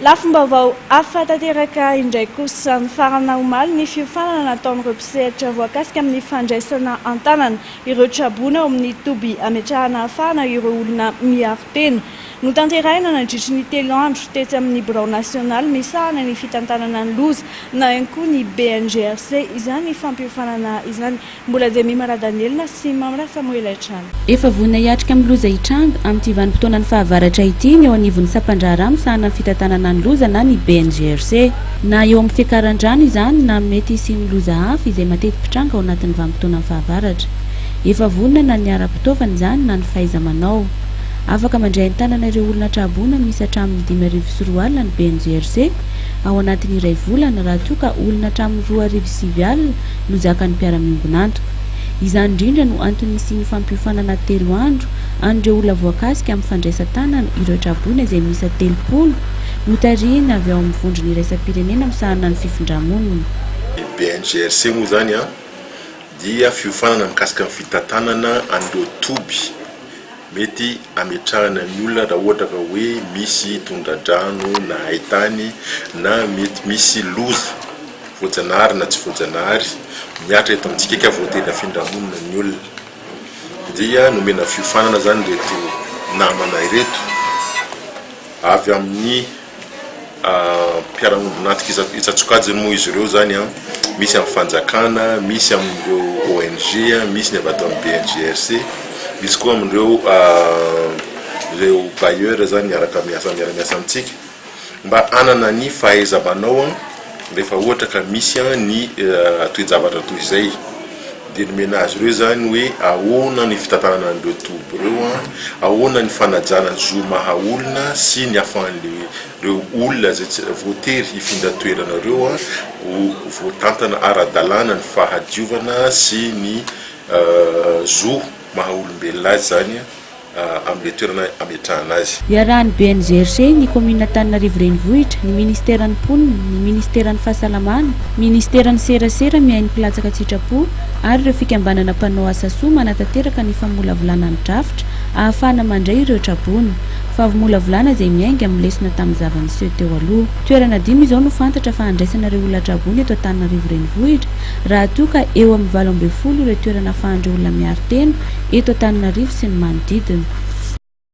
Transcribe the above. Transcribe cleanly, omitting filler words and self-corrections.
Lafim-baovao ahafantateraka indray kosa ny farana omaly ny fiofanana nataon'ireo mpisehatra voakasika amin'ny fandraisana an-tanana ireo trabona ao amin'ny toby ametrahana afahana ireo olona miaro tena. Notanterahina nandritra ny 3 andro tetsy amin'ny birao nasional misahana ny fitantanana ny loza na ihany koa ny BNGRC izany fampiofanana izany. Mbola Jemima Radanelina sy Mamra Samuel Aitrano. Efa vonina hiatrika amin'ny loza hitranga amin'ity vanim-potoana ny fahavaratra ity eo anivon'ny Sapandrara misahana ny fitantanana ny loza na ny BNGRC na eo amin'ny fiakaran-drano izany na mety sy ny loza hafa izay matety pitranga ao anatin'ny vanim-potoana ny fahavaratra. Efa vonina na ny ara-pitaovana izany na ny fahaiza-manao. Afaka mandray an-tanana ireo olona trabona misy hatramin'ny 5,4 alina ny BNGRC ao anatin'ny iray volana raha toa ka olona hatramin'ny 2,9 alina no zakan'ny mpiara-miombonantoka. Izany indrindra no antony sy ny fampiofanana 3 andro an'ireo olona voakasika amin'ny fandraisan-tanana ireo trabona izay misy 30 notarihina avy ao amin'ny vondrony iraisam-pirenena misahana ny fifindra-monina. BNGRC moa zany dia fiofanana mikasika amin'ny fitantanana an'ireo toby mety ametrahana ny olona raha ohatra ka hoe misy tondradrano na haitany na mety misy loza voajanahary na tsy voajanahary miatra eto amintsika ka voatena findra-monina ny olona. Dia nomena fiofanana zany reto namana ireto avy amin'ny mpiara-miombonantoka itsatsokajiny moa izy ireo zany misy amin'ny fanjakana, misy amin'ireo ONG, misy ny avy ato amin'ny BNGRC, misy koa amin'ireo bailleur zany miaraka miasa amintsika mba anana ny fahaiza-manao rehefa ohatra ka misy ny toe-javatra toy izay. Dia nomena azy ireo zany hoe ahoana ny fitantanana an'ireo toby ireo, ahoana ny fanajana zo mahaolona sy ny ahafahan'ireo olona zay voatery hifindra toerana ireo voatantana ara-dalàna ny fahadiovana sy ny zo mahaolombelona azy zany amin'ny toerana ametrahana azy. Iarahan'ny BNGRC ny komina Antananarivo renivohitra, ny ministeran'ny mponina, ny ministeran'ny fahasalamana, ministeran'ny serasera mihaino mpilatsaka sitrapo ary ireo fikambanana mpanao asa soa manatanteraka ny famolavolana ny drafitra ahafahana mandray ireo trabona. Favomolavolana izay miainga amin'ny lesona tamin'ny zava-niseho teo aloha. Toerana 5 izao no fantatra fa andraisana ireo olona trabona eto Antananarivo renivohitra raha toa ka eo amin'ny 12 ireo toerana ahafahan'ireo olona miaro tena eto Antananarivo sy ny manodidina.